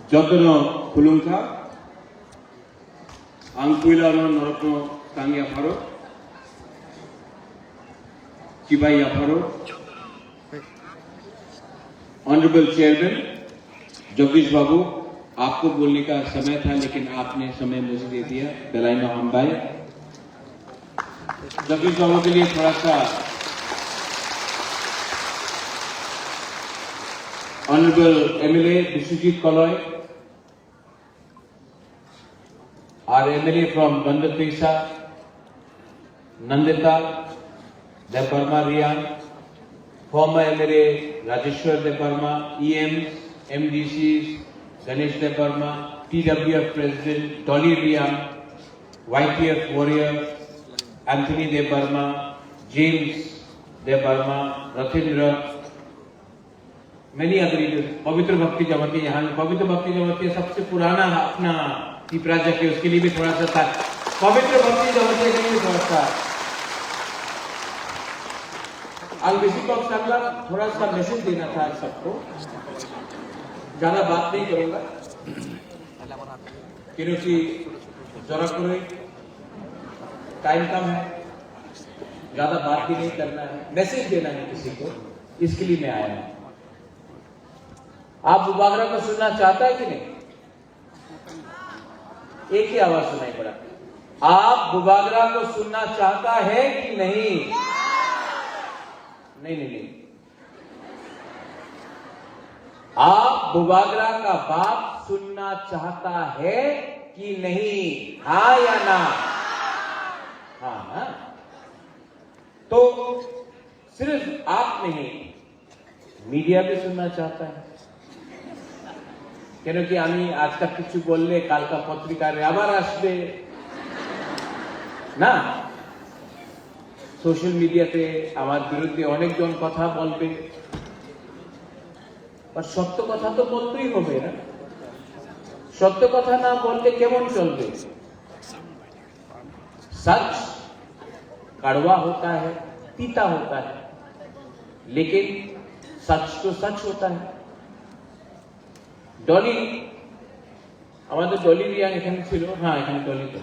Jotono Kulungka, Angkuila Norotno Tangya Faro, Chibaya Faro, Honorable Chairman, Jagdish Babu, आपको बोलने का समय था लेकिन आपने समय मुझे दे दिया, बेलाइना हमबाई। जगदीश बाबू के लिए थोड़ा सा Honorable MLA Biswajit Kaloy, our MLA from Bandatesa, Nandita Deparma Riyan, former MLA Rajeshwar Deparma, EMs, MDCs, Ganesh Deparma, TWF President Dolly Riyan, YTF Warrior, Anthony Deparma, James Deparma, Ratindra, many other leaders. पवित्र भक्ति जमाती यहाँ पवित्र भक्ति जमाती सबसे पुराना अपना तिपराजा के उसके लिए भी थोड़ा सा था पवित्र भक्ति जमाती के लिए थोड़ा सा अलविसी को अगला थोड़ा सा मैसेज देना था सबको ज़्यादा बात नहीं करूँगा क्योंकि जरा कोई टाइम कम है ज़्यादा बात भी नहीं करना है मैसेज देना है किसी को इसके लिए मैं आया हूँ आप बुबागरा को सुनना चाहता है कि नहीं एक ही आवाज सुनाई पड़ा आप बुबागरा को सुनना चाहता है कि नहीं नहीं आप बुबागरा का बाप सुनना चाहता है कि नहीं हाँ या ना हाँ ना तो सिर्फ आप नहीं मीडिया भी सुनना चाहता है क्योंकि आमी आज का किच्छु बोलले काल का पत्रिकार आबार आसबे ना सोशल मीडियाते आमार बिरुद्धे अनेक जन कथा बोलबे पर सत्य कथा तो बोलतेई होबे ना सत्य कथा ना बोलले केमन चलबे सच कड़वा होता है तीता होता है लेकिन सच तो सच होता है डॉली हमारे डॉली भी यहाँ एखाने छिलो हाँ एखाने डॉली तो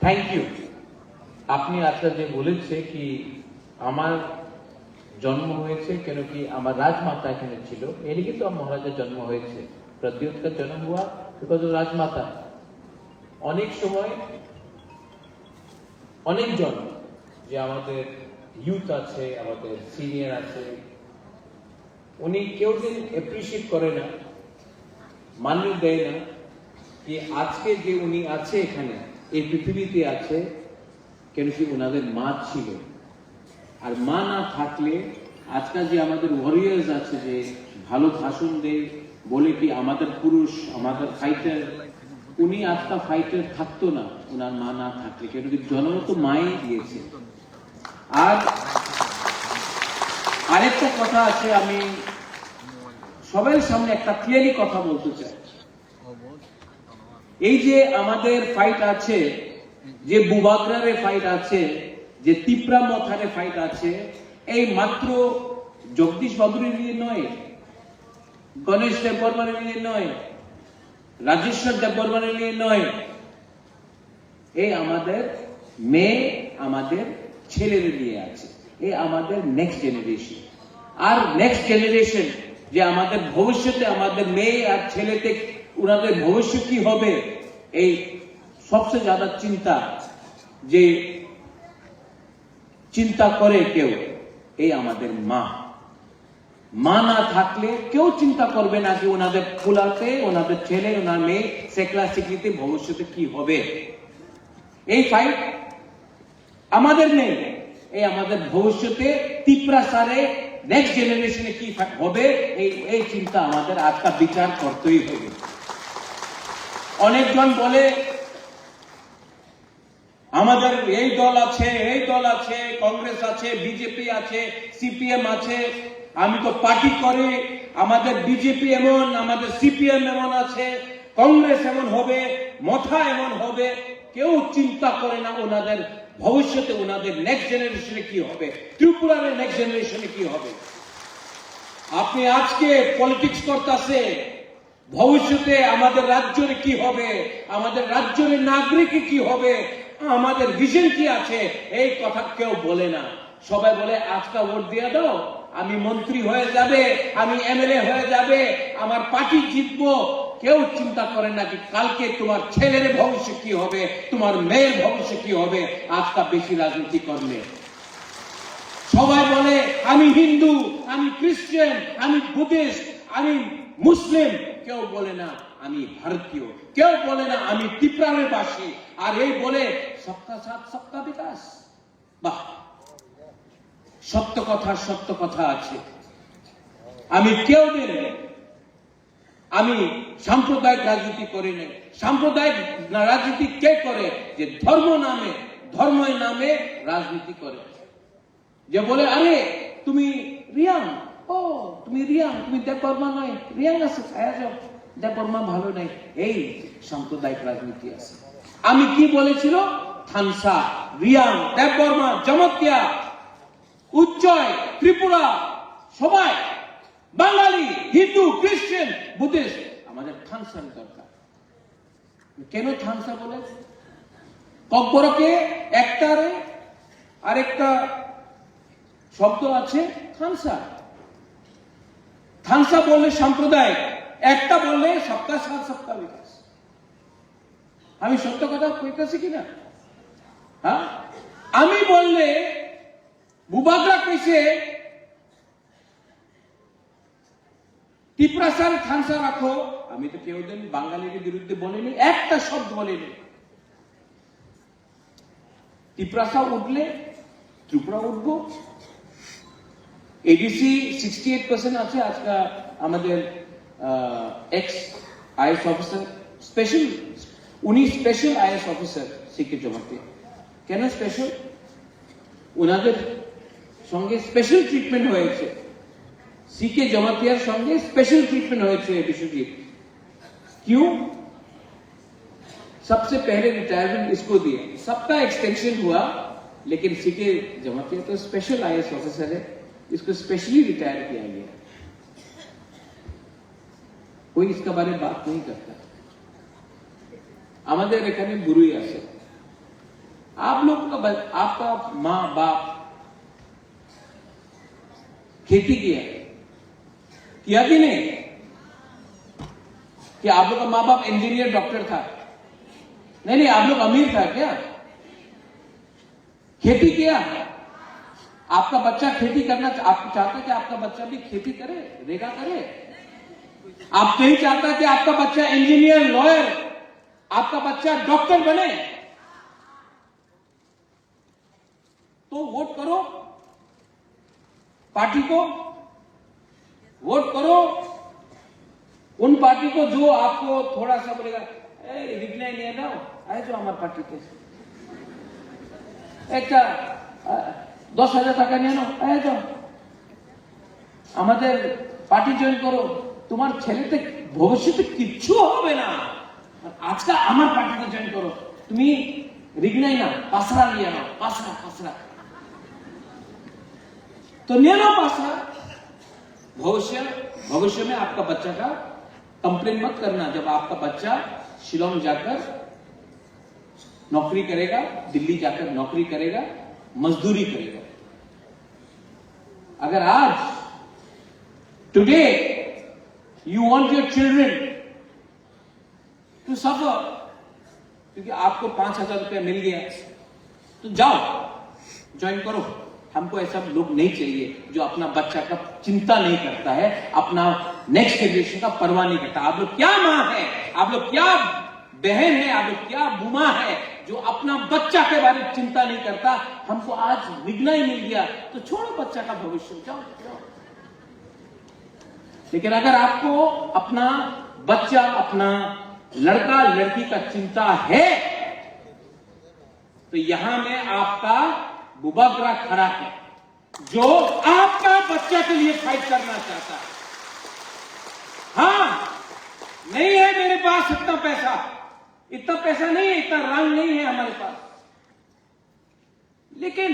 थैंक यू आपने आज का जो बोले थे कि हमार जन्म हुए थे क्योंकि हमार राजमाता एखाने छिलो ये लेकिन तो हम महाराजा जन्म हुए थे प्रद्योत का जन्म हुआ बिकॉज ऑफ राजमाता अनेक समय अनेक जन जो हमारे यूथ आछे हमारे सीनियर आछे उन्हीं क्यों दिन एप्रिशिएट करे ना मान्य देय ना कि आज के जो उन्हीं आछे एखाने ये पृथ्वीते आछे क्योंकि उनाদের মা ছিল আর মা না থাকলে আজকাল যে আমাদের ওয়ারিয়ার্স আছে যে ভালো ভাষণ দেয় বলে কি আমাদের পুরুষ আমাদের ফাইটার উনি আজকা ফাইটার থাকতো না ওনার মা না থাকলে क्योंकि জন্ম তো মাই দিয়েছে আর আরেকটা কথা আছে আমি সবার সামনে একটা ক্লিয়ারলি কথা বলতে চাই এই যে আমাদের ফাইট আছে যে বুবাগরারে ফাইট আছে যে তিপ্রা মথারে ফাইট আছে এই মাত্র জগদীশ বাবুর নিয়ে নয় গণেশ দেববর্মার নিয়ে নয় রাজেশ্বর দেববর্মার নিয়ে নয় এই আমাদের মেয়ে আমাদের ছেলের নিয়ে আছে এই আমাদের নেক্সট জেনারেশন আর নেক্সট জেনারেশন যে আমাদের ভবিষ্যতে আমাদের মেয়ে আর ছেলেতে উনাদের ভবিষ্যৎ কি হবে এই সবচেয়ে ज्यादा চিন্তা যে চিন্তা করে কেউ এই আমাদের মা মা না থাকলে কেউ চিন্তা করবে না যে ওনাদের ফুলাতে ওনাদের ছেলে ওনার মেয়ে সেকলা সিকলিতে ভবিষ্যতে কি হবে এই ফাইট আমাদের নেই এই আমাদের ভবিষ্যতে তিপ্রা সারে নেক্সট জেনারেশনে কি হবে এই চিন্তা আমাদের আজকা বিচার করতেই হবে অনেকজন বলে আমাদের এই দল আছে কংগ্রেস আছে বিজেপি আছে সিপিএম আছে আমি তো পার্টি করে আমাদের বিজেপি এমন আমাদের সিপিএম এমন আছে কংগ্রেস এমন হবে মথা এমন হবে কেউ চিন্তা করে না ওনাদের ভবিষ্যতে ওনাদের নেক্সট জেনারেশনে কি হবে ত্রিপুরার নেক্সট জেনারেশনে কি হবে আপনি আজকে পলিটিক্স করতেছে, ভবিষ্যতে আমাদের রাজ্যের কি হবে, আমাদের রাজ্যের নাগরিক কি হবে, আমাদের ভিশন কি আছে, এই কথা কেউ বলে না। সবাই বলে আজকে ভোট দিয়ে দাও, আমি মন্ত্রী হয়ে যাবে, আমি এমএলএ হয়ে যাবে, আমার পার্টি জিতবো। কেউ চিন্তা করে না যে কালকে তোমার ছেলের ভবিষ্যৎ কি হবে, তোমার মেয়ের ভবিষ্যৎ কি হবে আজকা বেশি রাজনীতি করলে। সবাই বলে আমি হিন্দু, আমি খ্রিস্টান, আমি বুদ্ধিস্ট, আমি মুসলিম। কেউ বলে না আমি ভারতীয়, কেউ বলে না আমি ত্রিপুরার বাসী। আর এই বলে সবকা সাথ সবকা বিকাশ। বাহ, সত্য কথা আছে। আমি কেউ দিন আমি সাম্প্রদায়িক রাজনীতি করি না। সাম্প্রদায়িক রাজনীতি কে করে? যে ধর্মের নামে রাজনীতি করে। যে বলে আরে তুমি রিয়াং, ও তুমি রিয়াং, তুমি দেববর্মা নয়, রিয়াং আছে ছায়া যাও, দেববর্মা ভালো নাই। এই সাম্প্রদায়িক রাজনীতি আছে। আমি কি বলেছিল? থানসা, রিয়াং, দেববর্মা, জমতিয়া, উজ্জয়, ত্রিপুরা, সবাই বাঙালি, হিন্দু, খ্রিস্টান, বুদ্ধিস্ট, আমাদের থানসার দরকার। কেন থানসা বলে? ককবরকে একটারে আরেকটা শব্দ আছে থানসা। থানসা বললে সাম্প্রদায়িক, একটা বললে সবকা সাথ সবকা বিকাশ। আমি সত্য কথা কইতেছি কিনা? হ্যাঁ, আমি বললে বুবাগরা কইছে ত্রিপুরাসার থানসা রাখো। আমি তো কেউ দিন বাঙালির বিরুদ্ধে বলিনি, একটা শব্দ বলিনি। ত্রিপুরাসা উঠলে ত্রিপুরা উঠবো। এডিসি 68% আছে আজকে আমাদের এক্স আইএস অফিসার, স্পেশাল, উনি স্পেশাল আইএস অফিসার সিকে জমাতে। কেন স্পেশাল? ওনাদের সঙ্গে স্পেশাল ট্রিটমেন্ট হয়েছে, सीके जमातियार संगे स्पेशल ट्रीटमेंट হয়েছে বিশ্বজিৎ। क्यों? सबसे पहले रिटायरमेंट इसको दिया, सबका एक्सटेंशन हुआ, लेकिन सीके जमातिया तो स्पेशल आईएएस ऑफिसर है, इसको स्पेशली रिटायर किया गया। कोई इसका बारे में बात नहीं करता। আমাদের এখানে বুড়ি আছে, आप लोग का आपका माँ बाप खेती किया कि नहीं? कि आप लोग का माँ बाप इंजीनियर डॉक्टर था? नहीं, आप लोग अमीर था क्या? खेती किया? आपका बच्चा खेती करना, आप चाहते कि आपका बच्चा भी खेती करे, रेगा करे? आप नहीं चाहता कि आपका बच्चा इंजीनियर, लॉयर, आपका बच्चा डॉक्टर बने? तो वोट करो पार्टी को, वोट करो उन पार्टी को जो आपको थोड़ा सा बोलेगा रिग्नाई नहीं ना आए जो हमारे पार्टी के एक 10,000 টাকা নিয়ে নাও, আয় যাও আমাদের পার্টি জয়েন করো, তোমার ছেলেতে ভবিষ্যতে কিচ্ছু হবে না, আজকে আমার পার্টিতে জয়েন করো, তুমি रिग्नाई ना पासरा लिया ना, पासरा तो ले लो पासरा। भविष्य में आपका बच्चा का कंप्लेन मत करना जब आपका बच्चा शिलोंग जाकर नौकरी करेगा, दिल्ली जाकर नौकरी करेगा, मजदूरी करेगा। अगर आज today you want your children to suffer क्योंकि आपको 5,000 रुपया मिल गया, तो जाओ ज्वाइन करो। हमको ऐसा लोग नहीं चाहिए जो अपना बच्चा का चिंता नहीं करता है, अपना नेक्स्ट जनरेशन का परवाह नहीं करता। आप लोग क्या माँ है, आप लोग क्या बहन है, आप लोग क्या बुमा है जो अपना बच्चा के बारे में चिंता नहीं करता। हमको आज रिग्नाई मिल गया तो छोड़ो बच्चा का भविष्य, जाओ। लेकिन अगर आपको अपना बच्चा, अपना लड़का लड़की का चिंता है तो यहां में आपका बुबागरा खड़ा है जो आपका बच्चा के लिए फाइट करना चाहता है। हाँ, नहीं है मेरे पास इतना पैसा नहीं है, इतना रंग नहीं है हमारे पास, लेकिन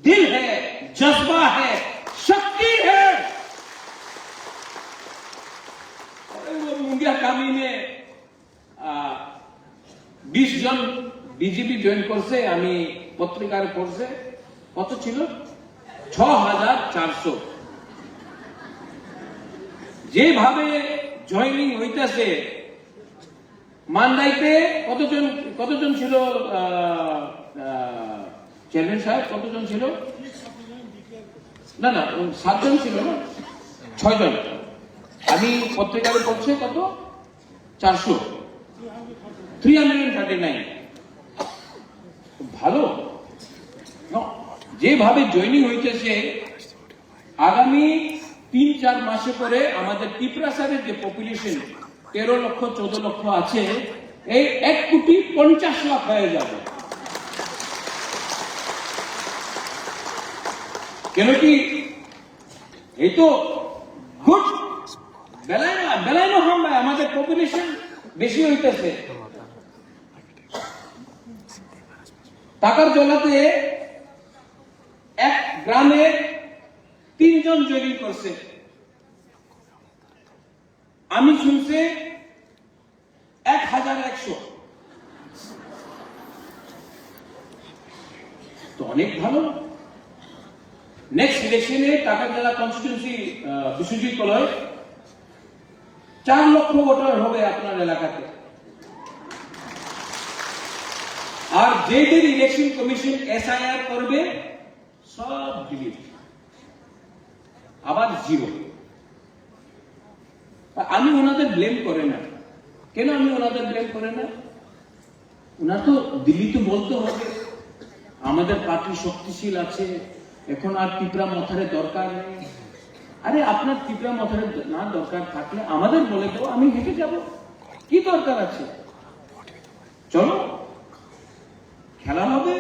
दिल है, जज्बा है, शक्ति है। आगामी में 20 জন বিজেপি জয়েন করছে। আমি পত্রিকার পড়ছে কত ছিল 6400। যেভাবে জয়েনিং হইতেছে মান্দাইতে কতজন ছিল চেয়ারম্যান সাহেব, কতজন ছিল? না 7 জন ছিল না, 6 জন। আমি পত্রিকারে পড়ছে কত 400, 339। ভালো যেভাবে জয়েনিং হইতেছে আগামী 3-4 মাসে করে আমাদের ত্রিপুরাসারের যে পপুলেশন 13 লক্ষ 14 লক্ষ আছে, এই 1,50,00,000 হয়ে যাবে। কেন কি এই তো গুড বেলায় না হাম ভাই, আমাদের পপুলেশন বেশি হইতেছে। টাকার জলাতে এক গ্রামে 3 জন জয়েনিং করছে। আমি শুনছি 1100, তো অনেক ভালো। নেক্সট ইলেকশনে টাকার জেলা কনস্টিটিউন্সি বিশ্বজিৎ কলয় 4 লক্ষ ভোটার হবে আপনার এলাকাতে। আর যেদের ইলেকশন কমিশন SIR করবে সব ডিলিট, আবার 0। আমি ওনাদের ব্লেম করে না। কেন আমি ওনাদের ব্লেম করে না? ওনার তো দিল্লি তো বলতে হবে আমাদের পার্টি শক্তিশীল আছে, এখন আর ত্রিপুরা মথারে দরকার নেই। আরে আপনার ত্রিপুরা মথারে না দরকার থাকলে আমাদের বলে দেবো, আমি হেঁটে যাব, কি দরকার আছে? চলো খেলা হবে,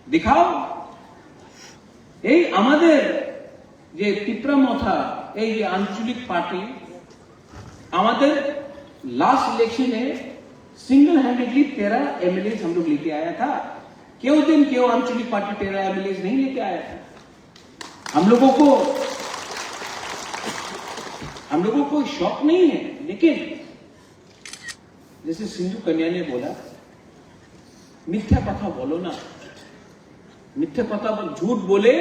দেখাও। এই আমাদের যে ত্রিপুরা মথা, এই যে আঞ্চলিক পার্টি, আমাদের लास्ट इलेक्शन में सिंगल हैंडेडली 13 MLA हम लोग लेके आया था। क्यों दिन क्यों आंचलिक पार्टी 13 MLA नहीं लेके आया था? हम लोगों को शौक नहीं है, लेकिन जैसे सिंधु कन्या ने बोला, मिथ्या कथा बोलो ना, मिथ्या कथा झूठ बोले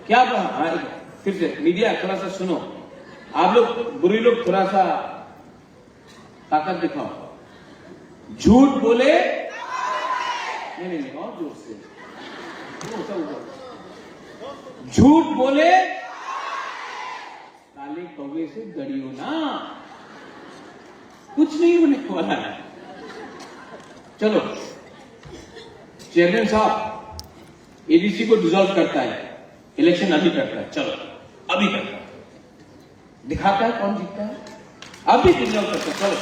क्या? फिर से मीडिया थोड़ा सा सुनो, आप लोग बुरी लोग थोड़ा सा ताकत दिखाओ। झूठ बोले नहीं और जोर से, झूठ बोले काले कौवे से डरियो ना, कुछ नहीं होने वाला है। चलो चेयरमैन साहब एडीसी को डिसॉल्व करता है, इलेक्शन अभी करता है, चलो अभी करता है, दिखाता है कौन जीतता है, अभी डिसॉल्व करता है, चलो।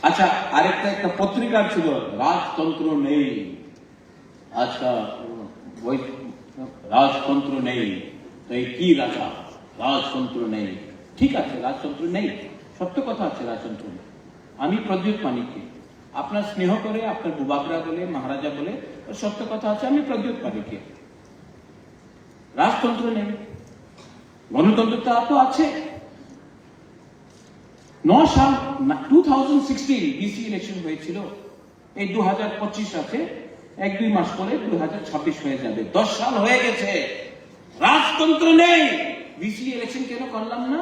আচ্ছা, আরেকটা একটা পত্রিকার ছিল রাজতন্ত্র নেই, আজকা ওই রাজতন্ত্র নেই, তো এই কি রাজা? রাজতন্ত্র নেই, ঠিক আছে রাজতন্ত্র নেই, সত্য কথা আছে রাজতন্ত্র নেই। আমি প্রদ্যুৎ মানিককে আপনার স্নেহ করে আপনার বুবাগরা বলে মহারাজা বলে সত্য কথা আছে, আমি প্রদ্যুৎ মানিককে রাজতন্ত্র নেই, গণতন্ত্রতা তো আছে। 9 সাল 2016 বিসি ইলেকশন হয়েছিল, এই 2025 আছে, 1-2 মাস পরে 2026 হয়ে যাবে, 10 সাল হয়ে গেছে, রাজতন্ত্র নেই। বিসি ইলেকশন কেন করলাম না?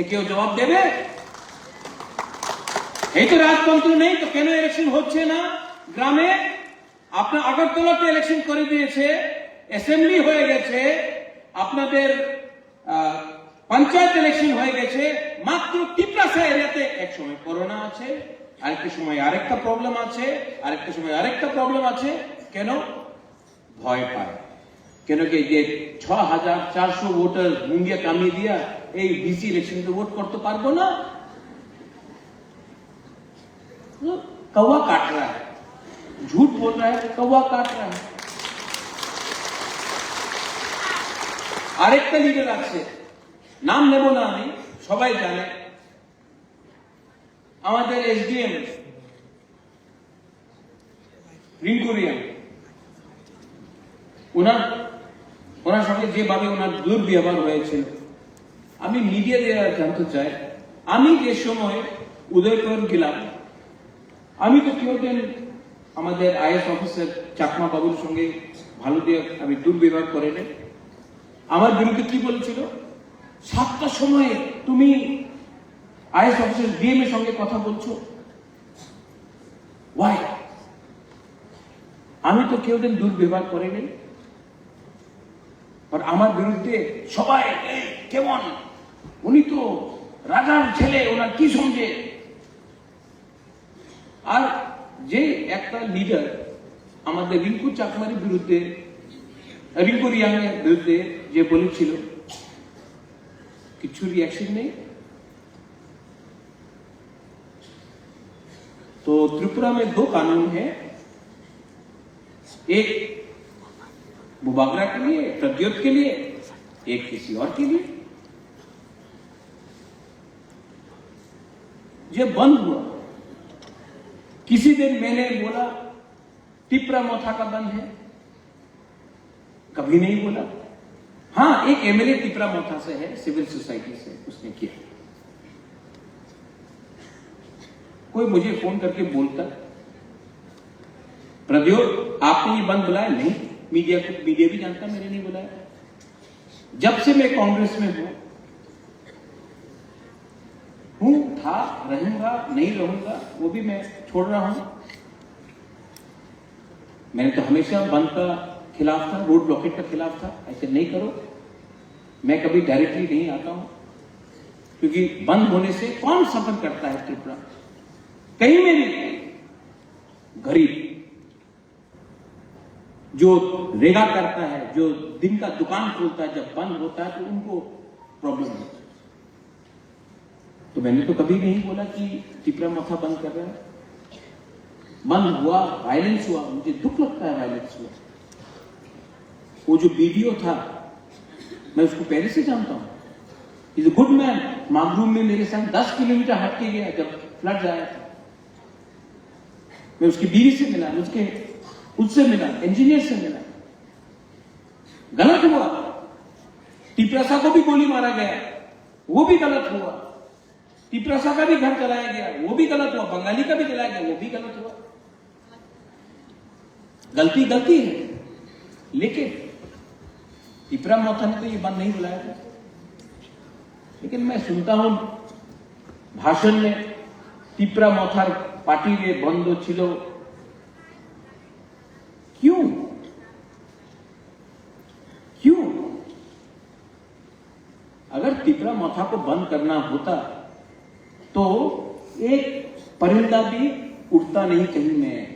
এ কেউ জবাব দেবে? এই তো রাজতন্ত্র নেই, তো কেন ইলেকশন হচ্ছে না গ্রামে? আপনার আগরতলাতে ইলেকশন করে দিয়েছে, অ্যাসেম্বলি হয়ে গেছে, আপনাদের পঞ্চায়েত ইলেকশন হয়ে গেছে, মাত্র ত্রিপুরা এরিয়াতে এক সময় করোনা আছে, আরেকটা সময় আরেকটা প্রবলেম আছে, আরেকটা সময় আরেকটা প্রবলেম আছে। কেন? ভয় পায়। কেন কি যে 6400 ভোটার মুঙ্গিয়া কামিয়ে দিয়া এই বিসি ইলেকশনকে ভোট করতে পারবো না, कौवा काट रहा है, झूठ बोल रहा है, कौवा काट रहा है। আরেকটা লিডার আছে, নাম নেব না আমি, সবাই জানে, আমাদের এসডিএম রিঙ্কুরিয়ান, ওনার ওনার সঙ্গে যেভাবে ওনার দুর্ব্যবহার হয়েছিল, আমি মিডিয়া দিয়ে জানতে চাই, আমি যে সময় উদয়পুর গেলাম, আমি তো কেউদিন আমাদের আইএস অফিসার চাকমা বাবুর সঙ্গে ভালো দিয়ে আমি দুর্ব্যবহার করে নেই। আমার বিরুদ্ধে কি বলেছিল, 7টার সময় তুমি আইএস অফিসার ডিএম এর সঙ্গে কথা বলছো, ওয়াই? আমি তো কেউদিন দুর্ব্যবহার করে নেই। আর আমার বিরুদ্ধে সবাই কেমন, উনি তো রাজার ছেলে, ওনার কি সমঝে? আর যে একটা লিডার আমাদের রিঙ্কু চাকমার বিরুদ্ধে, রিঙ্কু রিয়াংয়ের বিরুদ্ধে যে বলেছিল, কিছু रिएक्शन नहीं। तो त्रिपुरा में 2 कानून है, एक बुबागरा के लिए, प्रद्योत के लिए, एक किसी और के लिए। जब बंद हुआ, किसी दिन मैंने बोला टिपरा मोथा का बंद है, कभी नहीं बोला। हाँ, एक एमएलए टिपरा मोथा से है, सिविल सोसाइटी से, उसने किया। कोई मुझे फोन करके बोलता, प्रद्योत आपने ये बंद बुलाया? नहीं, मीडिया को, मीडिया भी जानता मैंने नहीं बुलाया। जब से मैं कांग्रेस में हूं, था, रहूंगा, नहीं रहूंगा, वो भी मैं छोड़ रहा हूं। मैंने तो हमेशा बंद का खिलाफ था, रोड ब्लॉकेट का खिलाफ था, ऐसे नहीं करो। मैं कभी डायरेक्टली नहीं आता हूं, क्योंकि बंद होने से कौन सफर करता है त्रिपुरा? कहीं में भी गरीब जो रेगा करता है, जो दिन का दुकान खोलता है, जब बंद होता है तो उनको प्रॉब्लम होता है। तो मैंने तो कभी नहीं बोला कि टिपरा मोथा बंद कर रहा है। बंद हुआ, वायलेंस हुआ, मुझे दुख लगता है वायलेंस हुआ। वो जो वीडियो था, मैं उसको पहले से जानता हूं। Is a good man. मागरूम में मेरे साथ 10 किलोमीटर हट के गया जब फ्लड आया था। मैं उसकी बीवी से मिला, उससे मिला, इंजीनियर से मिला। गलत हुआ, टिपरासा को भी गोली मारा गया, वो भी गलत हुआ। टिपरासा का भी घर जलाया गया, वो भी गलत हुआ। बंगाली का भी जलाया गया, वो भी गलत हुआ। गलती गलती है, लेकिन टिपरा मोथा ने तो ये बंद नहीं बुलाया था। लेकिन मैं सुनता हूं भाषण में टिपरा मोथार पार्टी में बंद छिलो। क्यों? अगर टिपरा मोथा को बंद करना होता तो एक परिंदा भी उड़ता नहीं कहीं में।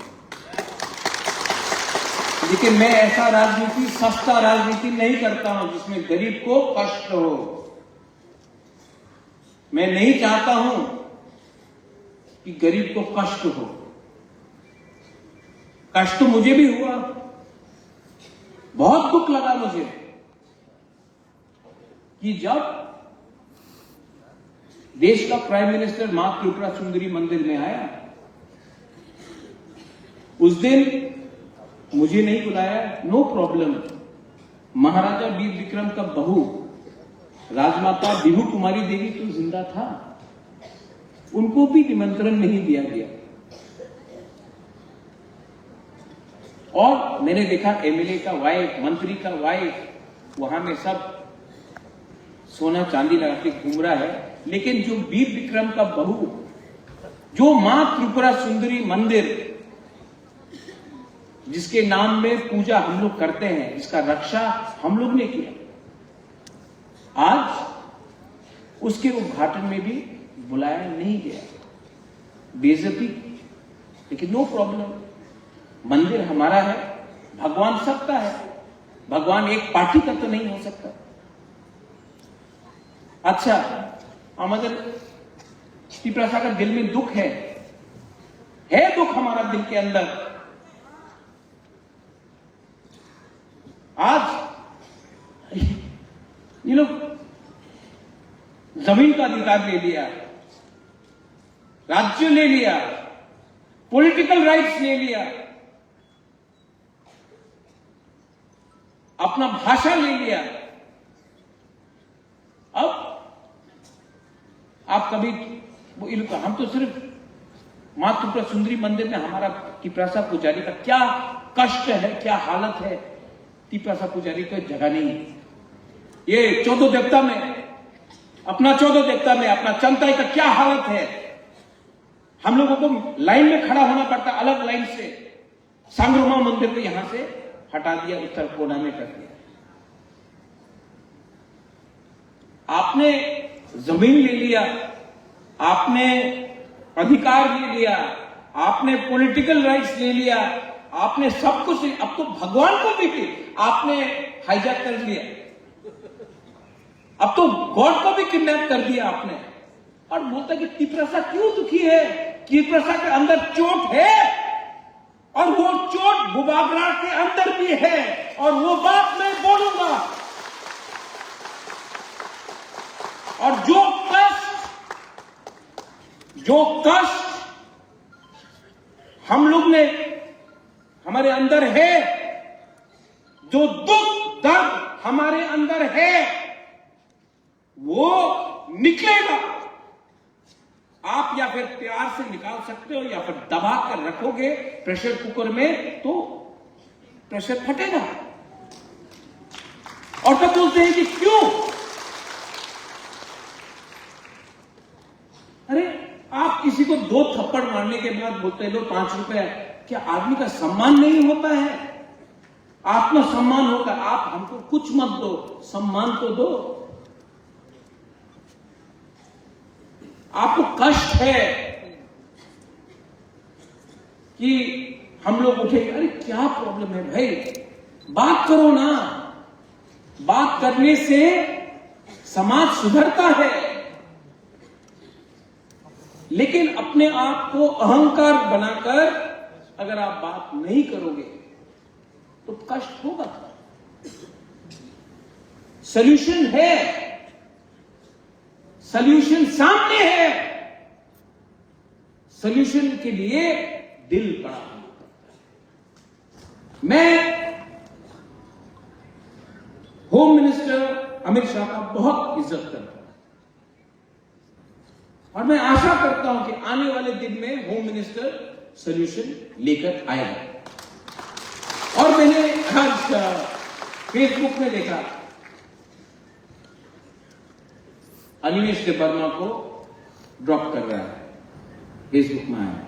लेकिन मैं ऐसा राजनीति, सस्ता राजनीति नहीं करता हूं जिसमें गरीब को कष्ट हो। मैं नहीं चाहता हूं कि गरीब को कष्ट हो। कष्ट मुझे भी हुआ, बहुत दुख लगा मुझे कि जब देश का प्राइम मिनिस्टर मां त्रिपुरा सुंदरी मंदिर में आया, उस दिन मुझे नहीं बुलाया, नो प्रॉब्लम। महाराजा वीर विक्रम का बहू राजमाता बिहू कुमारी देवी तो जिंदा था, उनको भी निमंत्रण नहीं दिया गया। और मैंने देखा एमएलए का वाइफ, मंत्री का वाइफ वहां में सब सोना चांदी लगा के घूम रहा है। लेकिन जो वीर विक्रम का बहू, जो मां त्रिपुरा सुंदरी मंदिर जिसके नाम में पूजा हम लोग करते हैं, जिसका रक्षा हम लोग ने किया, आज उसके उद्घाटन में भी बुलाया नहीं गया, बेइज्जती। लेकिन नो प्रॉब्लम, मंदिर हमारा है, भगवान सबका है, भगवान एक पार्टी का तो नहीं हो सकता। अच्छा, हमारे टिपरासा का दिल में दुख है दुख हमारा दिल के अंदर। आज ये लोग जमीन का अधिकार ले लिया, राज्य ले लिया, पॉलिटिकल राइट्स ले लिया। अपना भाषा ले लिया। अब आप कभी हम तो सिर्फ माँ त्रिपुरा सुंदरी मंदिर में हमारा तिपरासा पुजारी का क्या कष्ट है, क्या हालत है, तिपरासा पुजारी को जगह नहीं है। ये 14 देवता में अपना 14 देवता में अपना चंताई का क्या हालत है। हम लोगों को लाइन में खड़ा होना पड़ता, अलग लाइन से। सांग्रोमा मंदिर को यहां से हटा दिया, उत्तर कोना में कर दिया। आपने जमीन ले लिया, आपने अधिकार ले लिया, आपने पॉलिटिकल राइट्स ले लिया, आपने सब कुछ, अब तो भगवान को भी आपने हाईजैक कर लिया, अब तो गॉड को भी किडनैप कर दिया आपने। और बोलता कि तिपरासा क्यों दुखी है, तिपरासा के अंदर चोट है, और वो चोट बुबागरा के अंदर भी है, और वो बात मैं बोलूंगा। और जो कष्ट हम लोग ने हमारे अंदर है, जो दुख दर्द हमारे अंदर है, वो निकलेगा। आप या फिर प्यार से निकाल सकते हो, या फिर दबा कर रखोगे प्रेशर कुकर में तो प्रेशर फटेगा। और तब बोलते हैं कि क्यों? अरे आप किसी को 2 थप्पड़ मारने के बाद बोलते लो 5 रुपए, क्या आदमी का सम्मान नहीं होता है? आत्मसम्मान होगा। आप हमको कुछ मत दो, सम्मान तो दो। आपको कष्ट है कि हम लोग उठेंगे, अरे क्या प्रॉब्लम है भाई, बात करो ना। बात करने से समाज सुधरता है। लेकिन अपने आप को अहंकार बनाकर अगर आप बात नहीं करोगे तो कष्ट होगा। सॉल्यूशन है, सॉल्यूशन सामने है। सॉल्यूशन के लिए दिल बड़ा होना पड़ता है। मैं होम मिनिस्टर अमित शाह का बहुत इज्जत करता हूं, और मैं आशा करता हूं कि आने वाले दिन में होम मिनिस्टर सॉल्यूशन लेकर आएगा। और मैंने आज फेसबुक में देखा, अनिमेश वर्मा को ड्रॉप कर रहा है, फेसबुक में आया।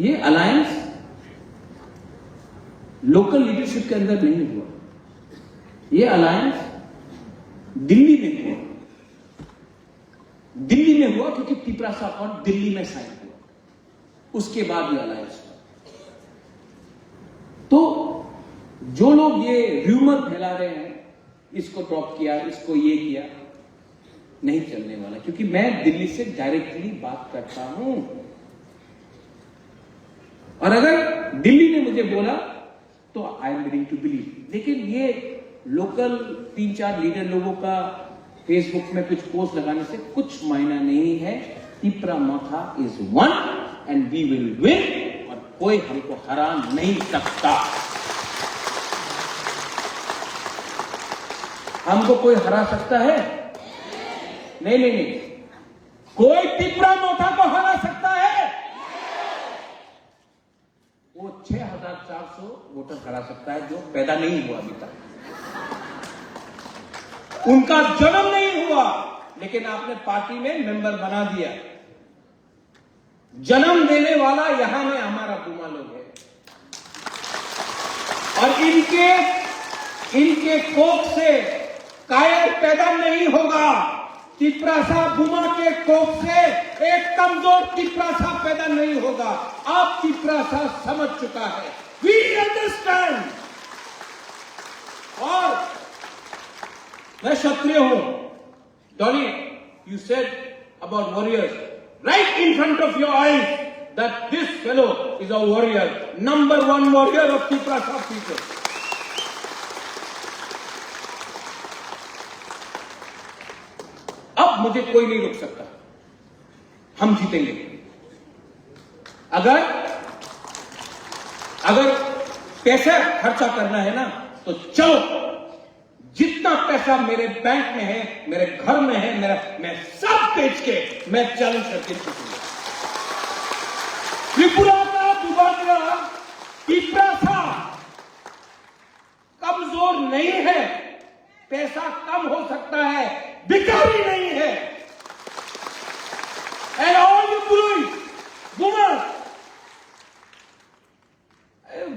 ये अलायंस लोकल लीडरशिप के अंदर नहीं हुआ, ये अलायंस दिल्ली में हुआ। दिल्ली में हुआ क्योंकि तिपरासा अकॉर्ड दिल्ली में साइन हुआ, उसके बाद ये अलायंस हुआ। तो जो लोग ये र्यूमर फैला रहे हैं, इसको ड्रॉप किया, इसको ये किया, नहीं चलने वाला। क्योंकि मैं दिल्ली से डायरेक्टली बात करता हूं, और अगर दिल्ली ने मुझे बोला तो I am willing to believe. लेकिन ये लोकल 3-4 लीडर लोगों का फेसबुक में कुछ पोस्ट लगाने से कुछ मायना नहीं है। Tipramotha is one and we will win, और कोई हमको हरा नहीं सकता। हमको कोई हरा सकता है? नहीं नहीं नहीं, कोई तिपरामोथा को हरा सकता है? वो 6400 वोटर हरा सकता है जो पैदा नहीं हुआ अभी तक, उनका जन्म नहीं हुआ, लेकिन आपने पार्टी में मेंबर बना दिया। जन्म देने वाला यहां में हमारा बुमा लोग है, और इनके कोख से कायर पैदा नहीं होगा। तिपरासा बुमा के कोख से एक कमजोर तिपरासा पैदा नहीं होगा। आप तिपरासा समझ चुका है, वी अंडरस्टैंड। और मैं क्षत्रिय हूं। Dolly, you said about warriors right in front of your eyes that this fellow is a warrior, number 1 warrior of Tiprasa people. अब मुझे कोई नहीं रोक सकता, हम जीतेंगे। अगर पैसा खर्चा करना है ना तो चलो, जितना पैसा मेरे बैंक में है, मेरे घर में है, मैं सब बेच के मैं चैलेंज करके चुकूंगा। त्रिपुरा का बुबाकरा तिप्रासा कमजोर नहीं है, पैसा कम हो सकता है, भिखारी नहीं है। And all you police women,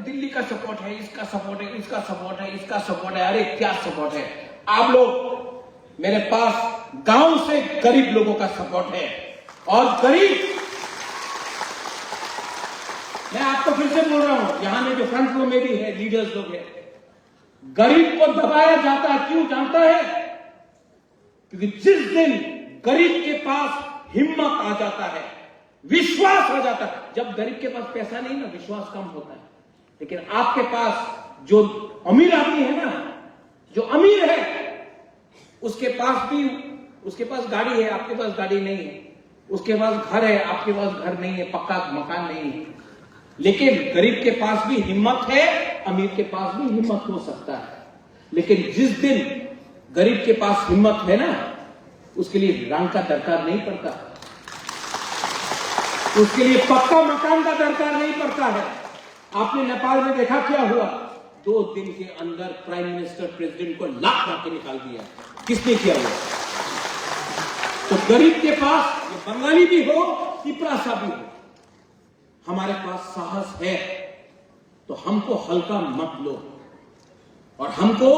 Delhi का सपोर्ट है, इसका सपोर्ट है, इसका सपोर्ट है, इसका सपोर्ट है। अरे क्या सपोर्ट है? आप लोग, मेरे पास गांव से गरीब लोगों का सपोर्ट है। और गरीब, मैं आपको फिर से बोल रहा हूं, यहां में जो फ्रंट रो में भी है, लीडर्स लोग हैं, गरीब को दबाया जाता है। क्यों जानता है? क्योंकि जिस दिन गरीब के पास हिम्मत आ जाता है, विश्वास आ जाता है, जब गरीब के पास पैसा नहीं ना, विश्वास कम होता है। लेकिन आपके पास जो अमीर आदमी है ना, जो अमीर है, उसके पास गाड़ी है, आपके पास गाड़ी नहीं है, उसके पास घर है, आपके पास घर नहीं है, पक्का मकान नहीं है। लेकिन गरीब के पास भी हिम्मत है, अमीर के पास भी हिम्मत हो सकता है। लेकिन जिस दिन गरीब के पास हिम्मत है ना, उसके लिए रंग का दरकार नहीं पड़ता, उसके लिए पक्का मकान का दरकार नहीं पड़ता है। आपने नेपाल में देखा क्या हुआ? 2 दिन के अंदर प्राइम मिनिस्टर प्रेसिडेंट को लात मार के निकाल दिया। किसने किया हुआ? तो गरीब के पास, ये बंगाली भी हो, तिप्रासा भी हो, हमारे पास साहस है, तो हमको हल्का मत लो और हमको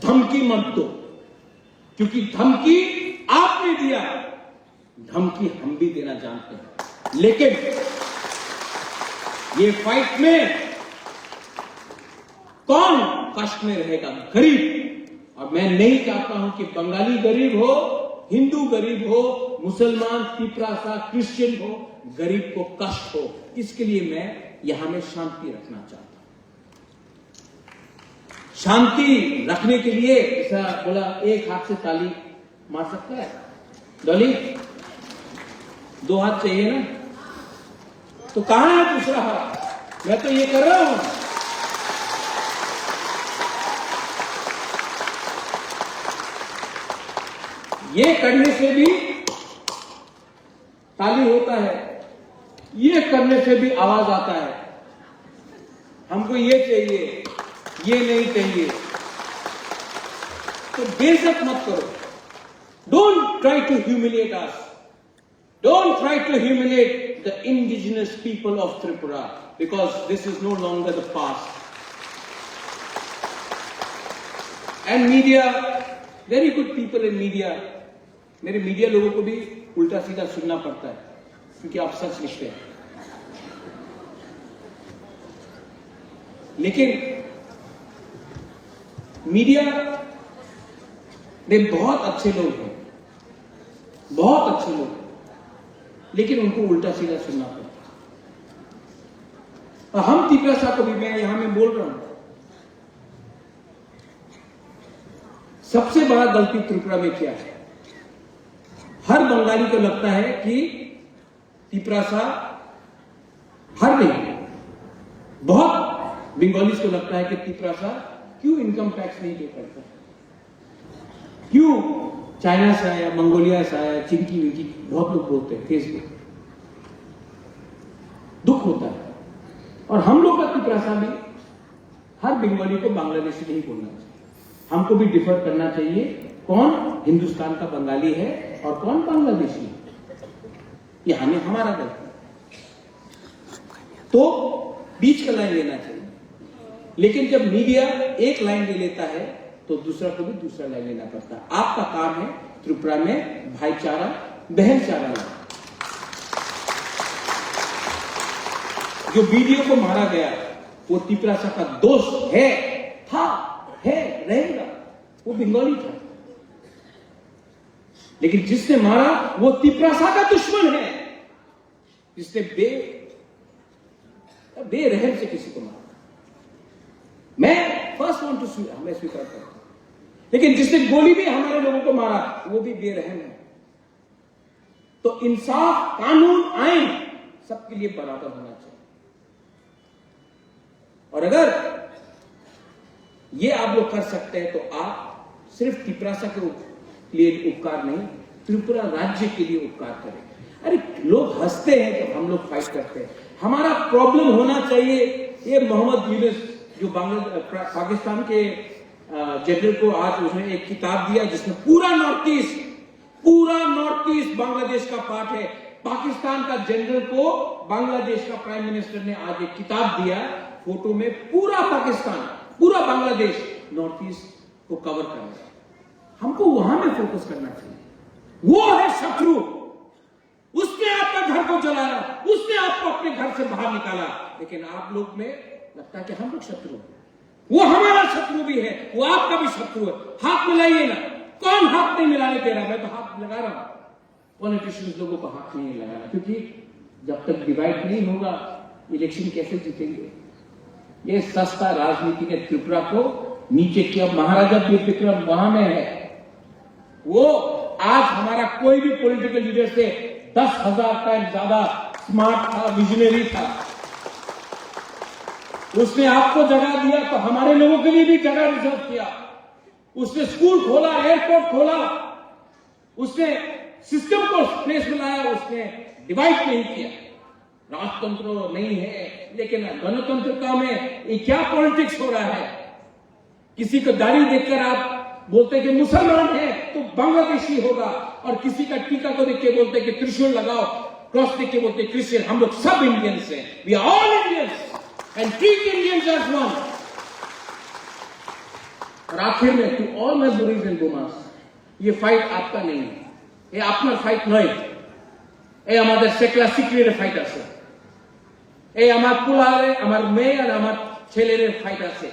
धमकी मत दो, क्योंकि धमकी आपने दिया, धमकी हम भी देना जानते हैं। लेकिन ये फाइट में कौन कष्ट में रहेगा? गरीब। और मैं नहीं चाहता हूं कि बंगाली गरीब हो, हिंदू गरीब हो, मुसलमान, तिप्रासा, क्रिश्चियन हो, गरीब को कष्ट हो। इसके लिए मैं यहां में शांति रखना चाहता हूं। शांति रखने के लिए ऐसा बोला, एक हाथ से ताली मार सकता है डॉली? 2 हाथ चाहिए ना? तो कहां है दूसरा हाथ? मैं तो ये कर रहा हूं। ये करने से भी ताली होता है, ये करने से भी आवाज आता है। हमको ये चाहिए, ये नहीं चाहिए। तो बेइज्जत मत करो। Don't try to humiliate us. Don't try to humiliate the indigenous people of Tripura, because this is no longer the past. And media, very good people in media. मेरे मीडिया लोगों को भी उल्टा सीधा सुनना पड़ता है, क्योंकि आप सच लिखते हैं। लेकिन मीडिया में बहुत अच्छे लोग हैं, बहुत अच्छे लोग हैं, लेकिन उनको उल्टा सीधा सुनना पड़ता है। और हम तिप्रासा को भी, मैं यहां में बोल रहा हूं, सबसे बड़ा गलती त्रिपुरा में क्या है? हर बंगाली को लगता है कि तिप्रासा, हर नहीं, बहुत बंगालीज को लगता है कि तिप्रासा क्यों इनकम टैक्स नहीं पे करता, क्यों चाइना से आया, मंगोलिया से आया, चिंकी विंकी, बहुत लोग बोलते हैं फेसबुक। दुख होता है। और हम लोग का तिप्रासा भी, हर बंगाली को बांग्लादेशी नहीं बोलना चाहिए, हमको भी डिफर करना चाहिए, कौन हिंदुस्तान का बंगाली है और कौन बांग्लादेशी है। ये हमें, हमारा गलती, तो बीच का लाइन लेना चाहिए। लेकिन जब मीडिया एक लाइन ले लेता है तो दूसरा को भी दूसरा लाइन लेना पड़ता है। आपका काम है त्रिपुरा में भाईचारा, बहनचारा लाना। जो वीडियो को मारा गया वो तिप्रासा का दोस्त है, था, है, रहेगा, वो बंगाली था। लेकिन जिसने मारा वो तिप्रासा का दुश्मन है, जिसने बेरहम से किसी को मारा। मैं फर्स्ट वांट टू मैं स्वीकार करता हूं, लेकिन जिसने गोली भी हमारे लोगों को मारा वो भी बेरहम है। तो इंसाफ, कानून, आइन सबके लिए बराबर होना चाहिए। और अगर ये आप लोग कर सकते हैं तो आप सिर्फ तिपरासा के लिए उपकार नहीं, त्रिपुरा राज्य के लिए उपकार करें। अरे लोग हंसते हैं जब हम लोग फाइट करते हैं। हमारा प्रॉब्लम होना चाहिए ये मोहम्मद यूनुस जो पाकिस्तान के जनरल को आज उसने एक किताब दिया जिसमें पूरा नॉर्थ ईस्ट बांग्लादेश का पार्ट है। पाकिस्तान का जनरल को बांग्लादेश का प्राइम मिनिस्टर ने आज एक किताब दिया, फोटो में पूरा पाकिस्तान, पूरा बांग्लादेश, नॉर्थ ईस्ट को कवर करना। हमको वहां में फोकस करना चाहिए। वो है शत्रु, उसने आपका घर को जलाया, उसने आपको अपने घर से बाहर निकाला, लेकिन आप लोग में लगता है कि हम लोग शत्रु हैं। वो हमारा शत्रु भी है, वो आपका भी शत्रु है। हाथ मिलाइए ना। कौन हाथ नहीं मिलाने दे रहा? मैं तो हाथ लगा रहा हूं। पॉलिटिशियंस लोगों को हाथ नहीं लगाना, क्योंकि जब तक डिवाइड नहीं होगा इलेक्शन कैसे जीतेंगे? ये सस्ता राजनीति ने त्रिपुरा को नीचे किया। महाराजा वीर विक्रम वहां में है। वो आज हमारा कोई भी पॉलिटिकल लीडर से 10,000 टाइम ज्यादा स्मार्ट था, विजनरी था। उसने आपको जगह दिया तो हमारे लोगों के लिए भी जगह रिजर्व किया। उसने स्कूल खोला, एयरपोर्ट खोला, उसने सिस्टम को स्पेस मिलाया, उसने डिवाइड नहीं किया। राजतंत्र नहीं है, लेकिन गणतंत्रता में ये क्या पॉलिटिक्स हो रहा है? किसी को दाढ़ी देखकर आप बोलते कि मुसलमान है तो बांग्लादेशी होगा, और किसी का टीका को देख के बोलते कि त्रिशूल लगाओ, क्रॉस देख के बोलते क्रिश्चियन। हम लोग सब इंडियंस हैं। We are all Indians and treat Indians as one. और आखिर में टू ऑल माय बुरीज एंड बुमास, ये फाइट आपका नहीं है, ये अपना फाइट नहीं। ये हमारे सेकला सिक्रेट फाइट আছে। এই আমার পুলারে, আমার মেয়ে আর আমার ছেলের ফাইট আছে।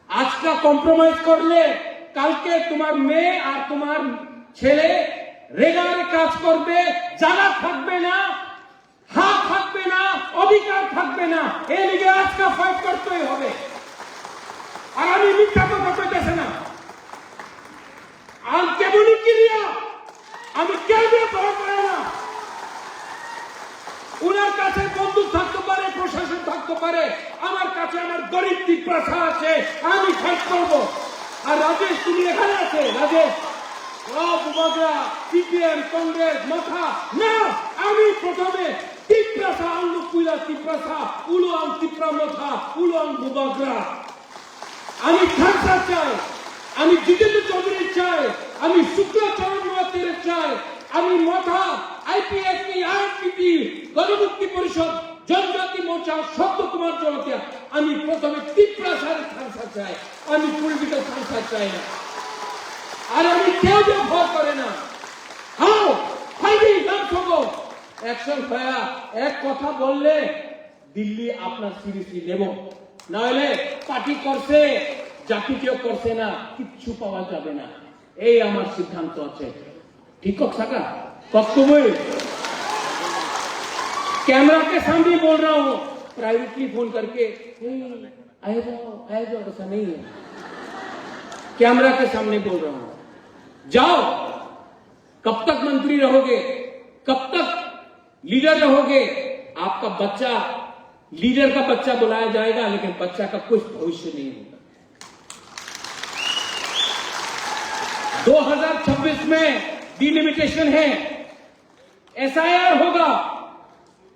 আজকা কম্প্রোমাইজ করলে কালকে তোমার মেয়ে আর তোমার ছেলে রেগারে কাজ করবে, জায়গা থাকবে না, হাত থাকবে না, অধিকার থাকবে না। এই লিগে আজকা ফাইট করতেই হবে। আর আমি মিথ্যা কথা কইতেছি না। আর কেবলই ক্লিয়া, আমি কেউ দিয়ে ভয় করে না। উনার কাছে বন্দুক থাকতে পারে, প্রশাসন থাকতে পারে, আমার কাছে আমার গরিব তিপ্রাসা আছে, আমি ফাইট করব। আর রাজেশ তুমি এখানে আছে, রাজেশ বুবাগরা, সিপিএম, কংগ্রেস মাথা না, আমি প্রথমে তিপ্রাসা আন্নকুইলা তিপ্রাসা, উলুয়ান তিপ্রা মাথা, উলুয়ান বুবাগরা। আমি খালসা চাই, আমি জিতেন্দ্র চৌধুরী চাই, আমি শুক্লাচরণ মোয়াত্তের চাই, আমি মাথা আইপিএফটি, আইপিপি, গণমুক্তি পরিষদ, জনজাতি মোর্চা, শব্দ কুমার জনতা, আমি প্রথমে তিপ্রাসার খালসা চাই, আমি পলিটিক্যাল খালসা চাই না। আর আমি কেউ যে ভয় করে না। হাও ফাইটি নাম সবো অ্যাকশন ভায়া, এক কথা বললে দিল্লি আপনার সিরিয়াসলি নেব, না হলে পার্টি করছে, জাতি কেউ করছে না, কিচ্ছু পাওয়া যাবে না। এই আমার সিদ্ধান্ত আছে। ठीक हो सका? कस्तूरी कैमरा के सामने बोल रहा हूं, प्राइवेटली फोन करके आ जाओ, ऐसा नहीं है। कैमरा के सामने बोल रहा हूं, जाओ। कब तक मंत्री रहोगे? कब तक लीडर रहोगे? आपका बच्चा, लीडर का बच्चा बुलाया जाएगा, लेकिन बच्चा का कुछ भविष्य नहीं होगा। 2026 में डिलिमिटेशन है, एसआईआर होगा।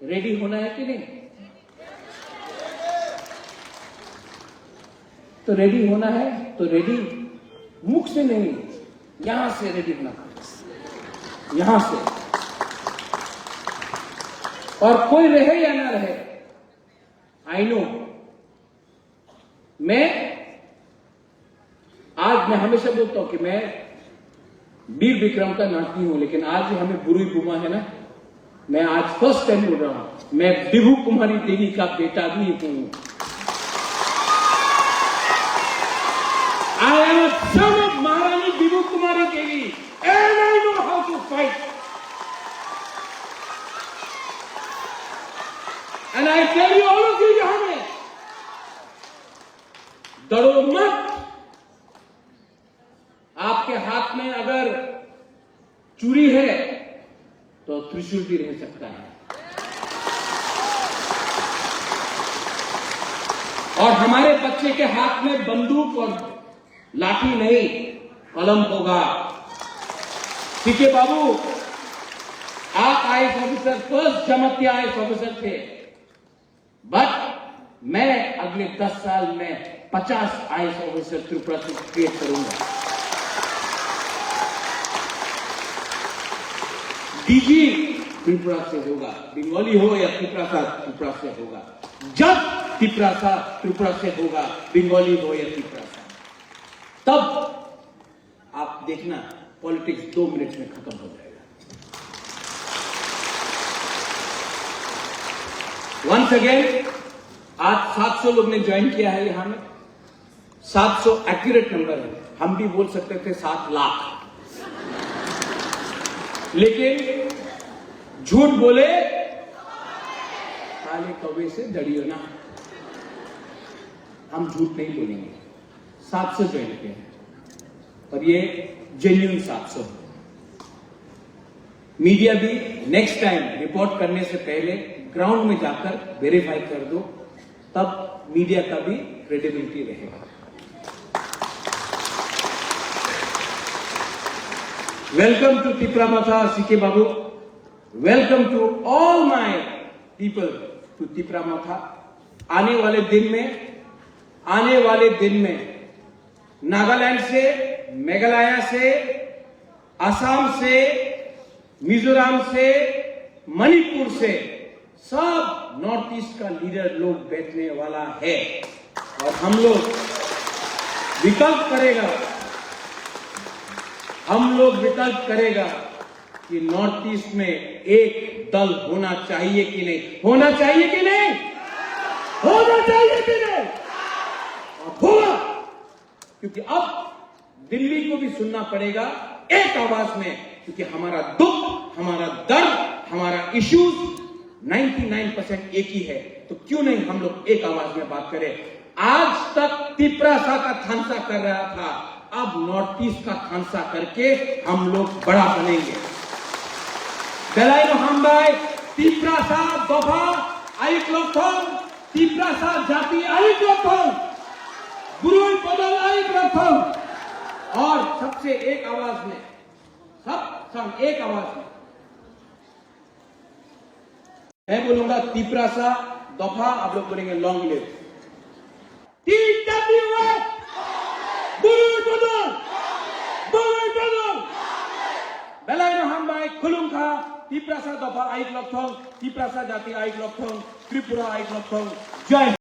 रेडी होना है कि नहीं? तो रेडी होना है तो रेडी मुख से नहीं, यहां से रेडी होना, यहां से। और कोई रहे या ना रहे, आई नो, मैं हमेशा बोलता हूं कि मैं वीर विक्रम का नाती हूं, लेकिन आज हमें बुरी बुमा है ना, मैं आज फर्स्ट टाइम बोल रहा हूं, मैं विभू कुमारी देवी का बेटा भी हूं। I am a son of Maharani Vibhu Kumari Devi and I know how to fight and I tell you all of you, यहां में डरो मत। आपके हाथ में अगर चूड़ी है तो त्रिशूल भी रह सकता है। और हमारे बच्चे के हाथ में बंदूक और लाठी नहीं, कलम होगा। ठीक है बाबू, आप आईएएस ऑफिसर, फर्स्ट जमाती आईएएस ऑफिसर थे, बट मैं अगले 10 साल में 50 आईएएस ऑफिसर त्रिपुरा से क्रिएट करूंगा। डीजी त्रिपुरा से होगा, बंगाली हो या त्रिपुरा से होगा। जब त्रिपुरा से होगा, बंगाली हो या त्रिपुरा से, तब आप देखना पॉलिटिक्स 2 मिनट में खत्म हो जाएगा। वंस अगेन, आज 700 लोग ने ज्वाइन किया है यहां में। 700 एक्यूरेट नंबर है, हम भी बोल सकते थे 7 लाख, लेकिन झूठ बोले काले कौवे से डरियो ना, हम झूठ नहीं बोलेंगे। 700 ज्वाइन किए हैं और ये जेन्युइन 700 है। मीडिया भी नेक्स्ट टाइम रिपोर्ट करने से पहले ग्राउंड में जाकर वेरीफाई कर दो, तब मीडिया का भी क्रेडिबिलिटी रहेगा। Welcome to Tipramotha CK Babu, welcome to all my people to Tipramotha. आने वाले दिन में नागालैंड से, मेघालय से, असम से, मिजोरम से, मणिपुर से सब नॉर्थ ईस्ट का लीडर लोग बैठने वाला है और हम लोग विकल्प करेगा कि नॉर्थ ईस्ट में एक दल होना चाहिए कि नहीं, होना चाहिए कि नहीं, होना चाहिए कि नहीं, और होगा। क्योंकि अब दिल्ली को भी सुनना पड़ेगा एक आवाज में, क्योंकि हमारा दुख, हमारा दर्द, हमारा इश्यूज 99% एक ही है। तो क्यों नहीं हम लोग एक आवाज में बात करें। आज तक तिप्रासा का थानसा कर रहा था, अब नॉर्थ ईस्ट का थानसा करके हम लोग बड़ा बनेंगे। बेलायनो हमबाई तिप्रासा दफा आइक लक्षण, तिप्रासा जाति आइक लक्षण, गुरुई बदल आइक लक्षण, और सबसे एक आवाज में, सब एक आवाज में मैं बोलूंगा तिप्रासा दफा, आप लोग बोलेंगे लॉन्ग लिव। बेलायनो हमबाई खुलुंखा तिप्रासा दफा आइक लक्षण, तिप्रासा जाति आइक लक्षण, त्रिपुरा आइक लक्षण। जय